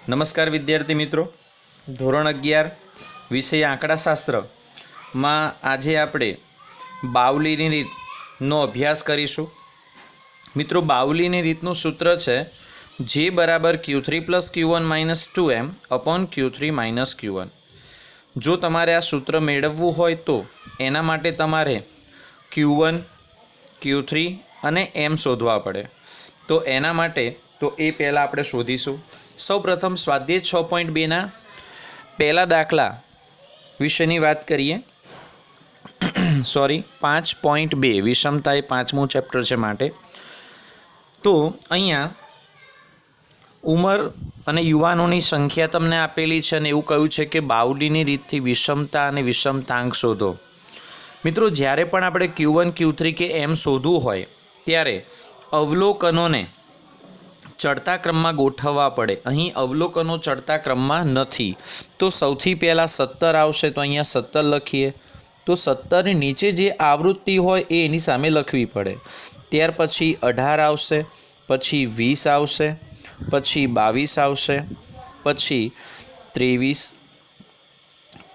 નમસ્કાર વિદ્યાર્થી મિત્રો, ધોરણ 11 વિષય આંકડાશાસ્ત્ર માં આજે આપણે બાવલીની રીતનો અભ્યાસ કરીશું. મિત્રો, બાવલીની રીતનું સૂત્ર છે J બરાબર Q3 + Q1 - 2m upon Q3 - Q1. જો તમારે આ સૂત્ર મેળવવું હોય તો એના માટે તમારે Q1, Q3 અને m શોધવા પડે. તો એના માટે તો એ પહેલાં આપણે શોધીશું. સૌપ્રથમ સ્વાધ્યાય 6.2ના પહેલા દાખલા વિશેની વાત કરીએ. 5.2 વિષમતા એ 5મું ચેપ્ટર છે માટે. તો અહીંયા ઉંમર અને યુવાનોની સંખ્યા તમને આપેલી છે અને એવું કહ્યું છે કે બાવલીની રીતથી વિષમતા અને વિષમતાંક શોધો. મિત્રો, જ્યારે પણ આપણે Q1, Q3 કે m શોધવું હોય ત્યારે અવલોકનોને ચડતા ક્રમમાં ગોઠવવા પડે. અહીં અવલોકનો ચડતા ક્રમમાં નથી. તો સૌથી પહેલાં 17 આવશે, તો અહીંયા 17 લખીએ. તો 17ની નીચે જે આવૃત્તિ હોય એ એની સામે લખવી પડે. ત્યાર પછી 18 આવશે, પછી 20 આવશે, પછી 22 આવશે, પછી 23,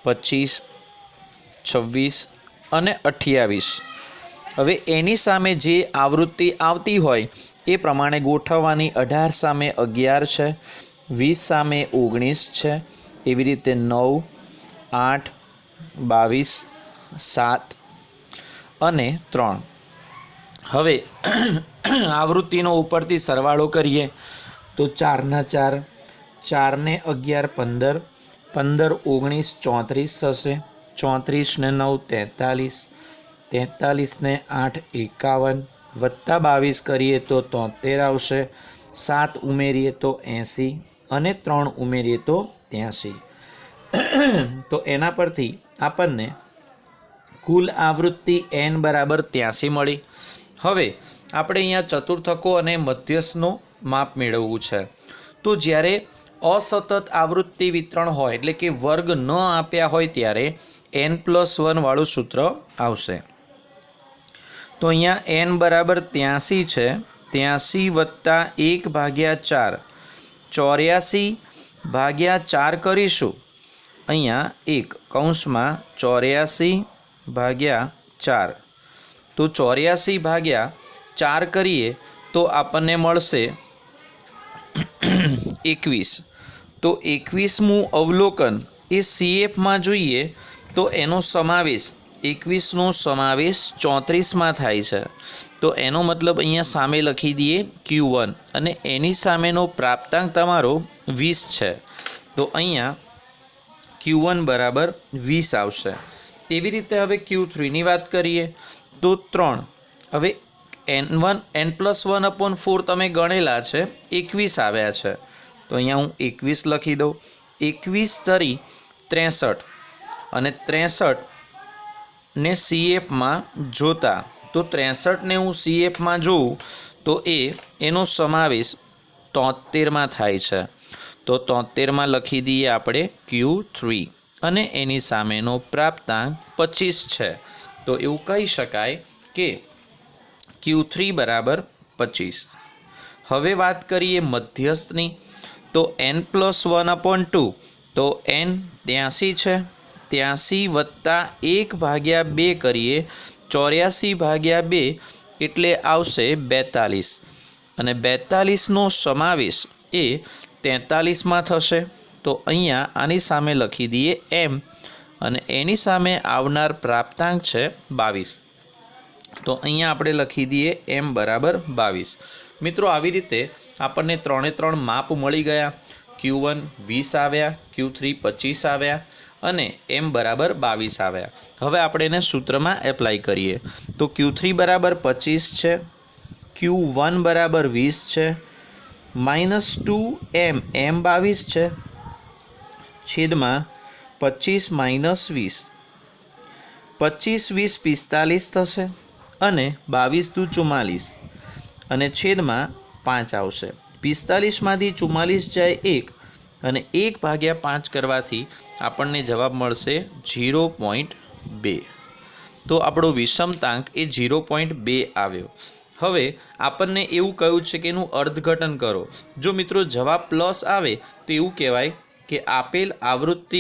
25, 26 અને 28. હવે એની સામે જે આવૃત્તિ આવતી હોય એ પ્રમાણે ગોઠવવાની. 18 સામે 11 છે, 20 સામે 19 છે, એવી રીતે 9, 8, 22, 7 અને 3. હવે આવૃત્તિનો ઉપરથી સરવાળો કરીએ તો 4 ના 4, 4 ને 11 15, 15 19 34 થશે. 34 ને 9 43, 43 ને 8 51, વત્તા 22 કરીએ તો 73 આવશે. 7 ઉમેરીએ તો 80 અને 3 ઉમેરીએ તો 83. તો એના પરથી આપણને કુલ આવૃત્તિ n બરાબર 83 મળી. હવે આપણે અહીંયા ચતુર્થકો અને મધ્યસ્થનો માપ મેળવવું છે. તો જ્યારે અસતત આવૃત્તિ વિતરણ હોય એટલે કે વર્ગ ન આપ્યા હોય ત્યારે n+1 વાળું સૂત્ર આવશે. તો અહીંયા n બરાબર 83 છે. 83 વત્તા 1/4, 84/4 કરીશું. અહીંયા 1 કૌંસમાં 84/4. તો 84/4 કરીએ તો આપણને મળશે 21. તો 21મું અવલોકન એ CFમાં જોઈએ તો એનો સમાવેશ 21નો સમાવેશ 34માં થાય છે. તો એનો મતલબ અહીંયા સામે લખી દઈએ Q1 અને એની સામેનો પ્રાપ્તાંક તમારો 20 છે. તો અહીંયા Q1 બરાબર 20 આવશે. એવી રીતે હવે Q3ની વાત કરીએ તો 3. હવે n+1/4 તમે ગણેલા છે, 21 આવ્યા છે. તો અહીંયા હું 21 લખી દઉં. 21 તરી 63 અને 63 ને CFમાં જોતા. તો 63ને હું CFમાં જોઉં તો એનો સમાવેશ 73માં થાય છે. તો 73માં લખી દઈએ આપણે Q3 અને એની સામેનો પ્રાપ્તાંક 25 છે. તો એવું કહી શકાય કે Q3 બરાબર 25. હવે વાત કરીએ મધ્યસ્થની. તો n+1/2. તો n 83 છે. 83 વત્તા 1/2 કરીએ 84/2 એટલે આવશે 42 અને 42નો સમાવેશ એ 43માં થશે. તો અહીંયા આની સામે લખી દઈએ m અને એની સામે આવનાર પ્રાપ્તાંક છે 22. તો અહીંયા આપણે લખી દઈએ m બરાબર 22. મિત્રો, આવી રીતે આપણને 3 માપ મળી ગયા. Q1 20 આવ્યા, Q3 25 આવ્યા અને m બરાબર 22 આવ્યા. હવે આપણે એને સૂત્રમાં એપ્લાય કરીએ. તો Q3 બરાબર 25 છે, Q1 બરાબર 20 છે, -2m, m 22 છે, છેદમાં 25 - 20. 25 20 45 થશે અને 22 × 2 = 44 અને છેદમાં 5 આવશે. 45માંથી 44 જાય 1 અને 1/5 કરવાથી આપણને જવાબ મળશે 0.2. તો આપણો વિષમતાંક એ 0.2 આવ્યો. હવે આપણને એવું કહ્યું છે કે એનું અર્થઘટન કરો. જો મિત્રો જવાબ પ્લસ આવે તો એવું કહેવાય કે આપેલ આવૃત્તિ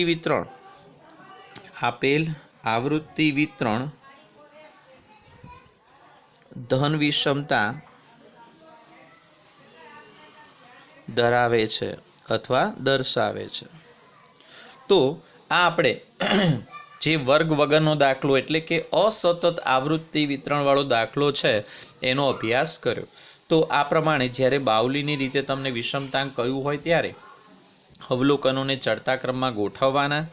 વિતરણ ધન વિષમતા ધરાવે છે અથવા દર્શાવે છે. તો આ આપણે જે વર્ગ વગરનો દાખલો એટલે કે અસતત આવૃત્તિ વિતરણવાળો દાખલો છે એનો અભ્યાસ કર્યો. તો આ પ્રમાણે જ્યારે બાઉલીની રીતે તમને વિષમતાંક કહ્યું હોય ત્યારે અવલોકનોને ચડતા ક્રમમાં ગોઠવવાના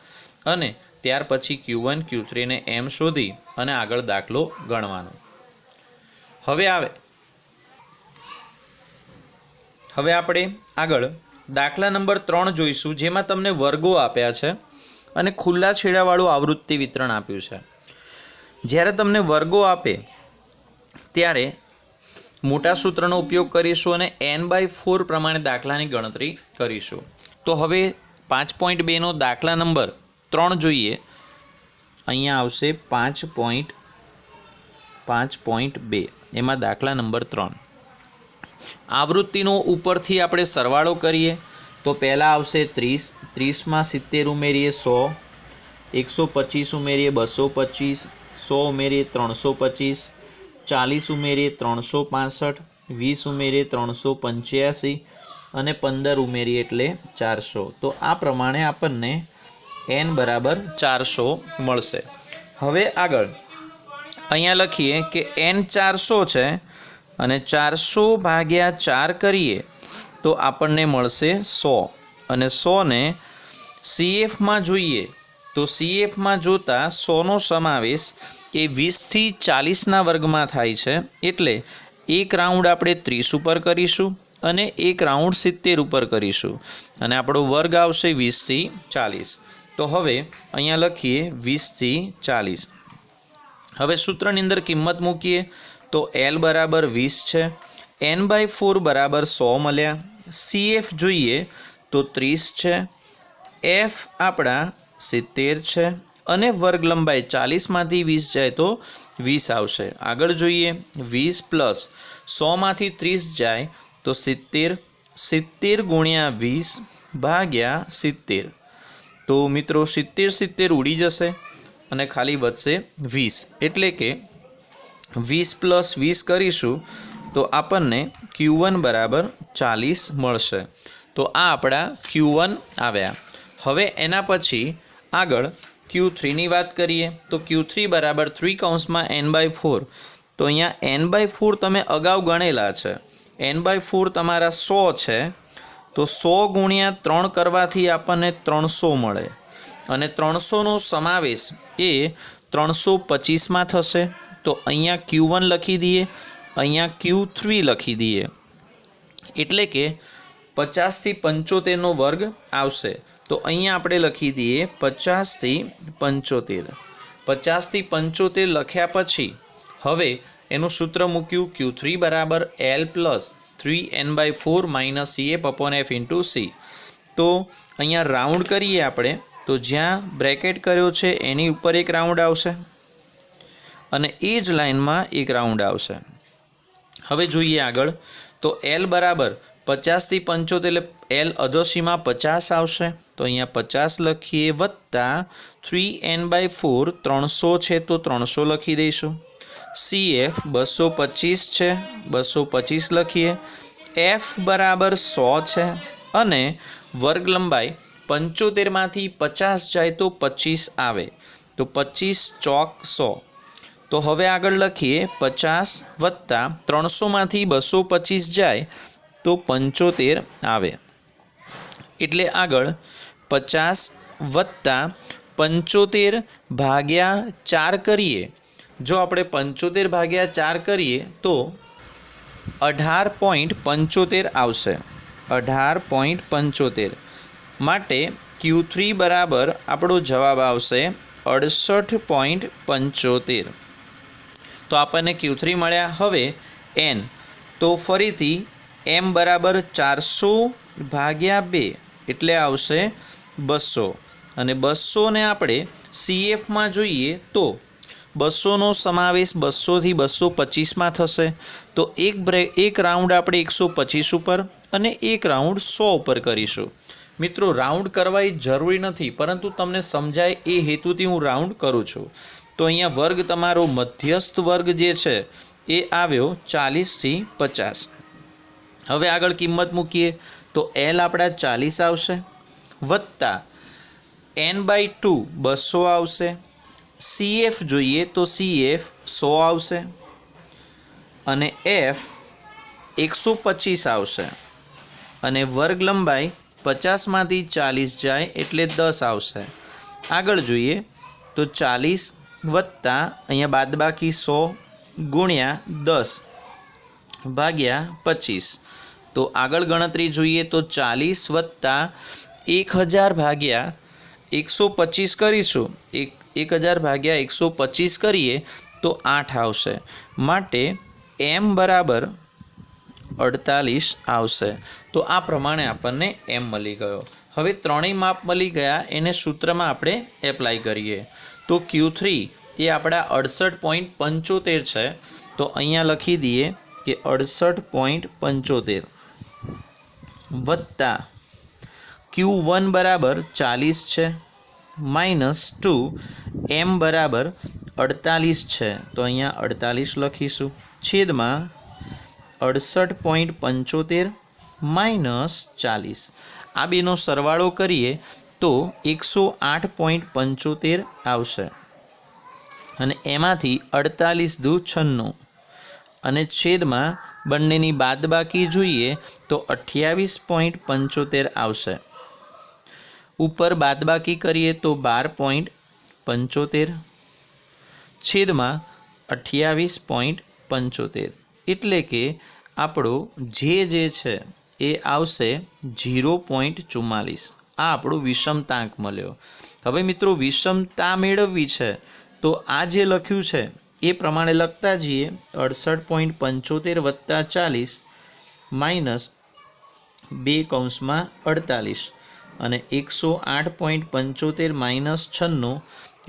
અને ત્યાર પછી Q1 Q3 ને એમ શોધી અને આગળ દાખલો ગણવાનો. હવે આપણે આગળ દાખલા નંબર 3 જોઈશું, જેમાં તમને વર્ગો આપ્યા છે અને ખુલ્લા છેડાવાળું આવૃત્તિ વિતરણ આપ્યું છે. જ્યારે તમને વર્ગો આપે ત્યારે મોટા સૂત્રનો ઉપયોગ કરીશું અને n/4 પ્રમાણે દાખલાની ગણતરી કરીશું. તો હવે 5.2 નો દાખલા નંબર 3 જોઈએ. અહીંયા આવશે 5.2 એમાં દાખલા નંબર 3. આવૃત્તિનો ઉપરથી આપણે સરવાળો કરીએ તો પહેલાં આવશે 30, 30માં 70 ઉમેરીએ 100, 125 ઉમેરીએ 225, 100 ઉમેરીએ 325, 40 ઉમેરીએ 365, 20 ઉમેરીએ 385 અને 15 ઉમેરીએ એટલે 400. તો આ પ્રમાણે આપણને n બરાબર 400 મળશે. હવે આગળ અહીંયા લખીએ કે n 400 છે અને 400 ભાગ્યા 4 કરીએ તો આપણને મળશે 100 અને 100ને CFમાં જોઈએ તો CFમાં જોતાં 100નો સમાવેશ એ 20થી 40ના વર્ગમાં થાય છે. એટલે એક રાઉન્ડ આપણે 30 ઉપર કરીશું અને એક રાઉન્ડ 70 ઉપર કરીશું અને આપણો વર્ગ આવશે 20થી 40. તો હવે અહીંયા લખીએ 20થી 40. હવે સૂત્રની અંદર કિંમત મૂકીએ તો L બરાબર 20 છે, n/4 બરાબર 100 મળ્યા, CF જોઈએ તો 30 છે, F આપણા 70 છે અને વર્ગ લંબાઈ 40માંથી 20 જાય તો 20 આવશે. આગળ જોઈએ 20 પ્લસ 100માંથી 30 જાય તો 70, 70 ગુણ્યા 20 ભાગ્યા 70. તો મિત્રો 70 ઉડી જશે અને ખાલી વધશે 20. એટલે કે 20 પ્લસ 20 કરીશું તો આપણને Q1 બરાબર 40 મળશે. તો આ આપણા Q1 આવ્યા. હવે એના પછી આગળ Q3ની વાત કરીએ તો Q3 બરાબર 3 n/4. તો અહીંયા n/4 તમે અગાઉ ગણેલા છે. n/4 તમારા 100 છે તો 100 ગુણ્યા 3 કરવાથી આપણને 300 મળે અને 300નો સમાવેશ એ 325માં થશે. તો અહીંયા Q1 લખી દઈએ, અહીંયા Q3 લખી દઈએ. એટલે કે 50થી 75નો વર્ગ આવશે. તો અહીંયા આપણે લખી દઈએ 50થી 75. 50થી 75 લખ્યા પછી હવે એનું સૂત્ર મૂક્યું Q3 બરાબર L plus 3n/4 minus CF/F into C. તો અહીંયા રાઉન્ડ કરીએ આપણે તો જ્યાં બ્રેકેટ કર્યો છે એની ઉપર એક રાઉન્ડ આવશે અને એ જ લાઇનમાં એક રાઉન્ડ આવશે. હવે જોઈએ આગળ તો L બરાબર 50થી 75 એટલે L અધોસીમાં 50 આવશે. તો અહીંયા 50 લખીએ વત્તા 3n/4 300 છે તો 300 લખી દઈશું. CF 225 છે 225 લખીએ. F બરાબર 100 છે અને વર્ગ લંબાઈ 75માંથી 50 જાય તો 25 આવે. તો 25 ચોક 100. તો હવે આગળ લખીએ 50 વત્તા 300માંથી 225 જાય તો 75 આવે. એટલે આગળ 50 વત્તા 75 ભાગ્યા 4 કરીએ. જો આપણે 75 ભાગ્યા 4 કરીએ તો 18.75 આવશે. 18.75 માટે Q3 બરાબર આપણો જવાબ આવશે 68.75. તો આપણને Q3 મળ્યા. હવે n તો ફરીથી m બરાબર 400 ભાગ્યા 2 એટલે આવશે 200 અને 200ને આપણે CFમાં જોઈએ તો 200નો સમાવેશ 200 થી 225માં થશે. તો એક રાઉન્ડ આપણે 125 ઉપર અને એક રાઉન્ડ 100 ઉપર કરીશું. મિત્રો, રાઉન્ડ કરવા એ જરૂરી નથી, પરંતુ તમને સમજાય એ હેતુથી હું રાઉન્ડ કરું છું. તો અહીંયા વર્ગ તમારો મધ્યસ્થ વર્ગ જે છે એ આવ્યો 40 થી 50. હવે આગળ કિંમત મૂકીએ તો L આપણા 40 આવશે, વત્તા n/2 200 આવશે. CF જોઈએ તો CF 100 આવશે અને F 125 આવશે અને વર્ગ લંબાઈ 50માંથી 40 જાય એટલે 10 આવશે. આગળ જોઈએ તો 40 વત્તા અહીંયા બાદબાકી 100 ગુણ્યા 10 ભાગ્યા 25. તો આગળ ગણતરી જોઈએ તો 40 વત્તા 1000 ભાગ્યા 125 કરીશું. 1000 ભાગ્યા 125 કરીએ તો 8 આવશે. માટે M બરાબર 48 આવશે. તો આ પ્રમાણે આપણને M મળી ગયો. હવે ત્રણેય માપ મળી ગયા, એને સૂત્રમાં આપણે એપ્લાય કરીએ. તો Q3 એ આપણા 68.75 છે. તો અહીંયા લખી દઈએ કે 68.75 વત્તા Q1 બરાબર 40 છે -2 M બરાબર 48 છે. તો અહીંયા 48 લખીશું છેદમાં 68.75 -40. આ બેનો સરવાળો કરીએ તો 108.75 આવશે અને એમાંથી 48 દુ 96 અને છેદમાં બંનેની બાદબાકી જોઈએ તો 28.75 આવશે. ઉપર બાદબાકી કરીએ તો 12.75 છેદમાં 28.75 એટલે કે આપણો જે છે એ આવશે 0.44. આ આપણો વિષમતાંક મળ્યો. હવે મિત્રો, વિષમતા મેળવવી છે તો આ જે લખ્યું છે એ પ્રમાણે લખતા જઈએ. 68.75 વત્તા 40 -2 કૌંસમાં 48 અને 108.75 -96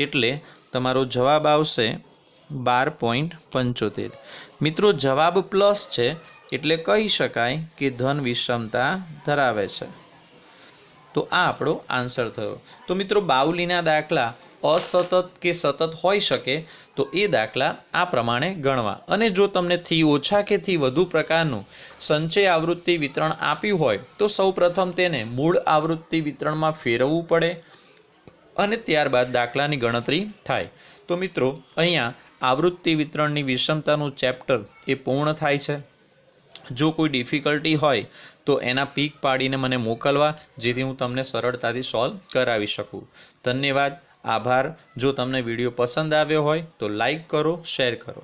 એટલે તમારો જવાબ આવશે 12.75. મિત્રો, જવાબ પ્લસ છે એટલે કહી શકાય કે ધન વિષમતા ધરાવે છે. તો આ આપણો આન્સર થયો. તો મિત્રો, બાઉલીના દાખલા અસતત કે સતત હોઈ શકે તો એ દાખલા આ પ્રમાણે ગણવા. અને જો તમને થી ઓછા કે થી વધુ પ્રકારનું સંચય આવૃત્તિ વિતરણ આપ્યું હોય તો સૌપ્રથમ તેને મૂળ આવૃત્તિ વિતરણમાં ફેરવવું પડે અને ત્યારબાદ દાખલાની ગણતરી થાય. તો મિત્રો, અહીંયા આવૃત્તિ વિતરણની વિષમતાનું ચેપ્ટર એ પૂર્ણ થાય છે. જો કોઈ ડિફિકલ્ટી હોય તો એના પીક પાડીને મને મોકલવા, જેથી હું તમને સરળતાથી સોલ્વ કરાવી શકું. ધન્યવાદ, આભાર. જો તમને વિડીયો પસંદ આવ્યો હોય તો લાઈક કરો, શેર કરો.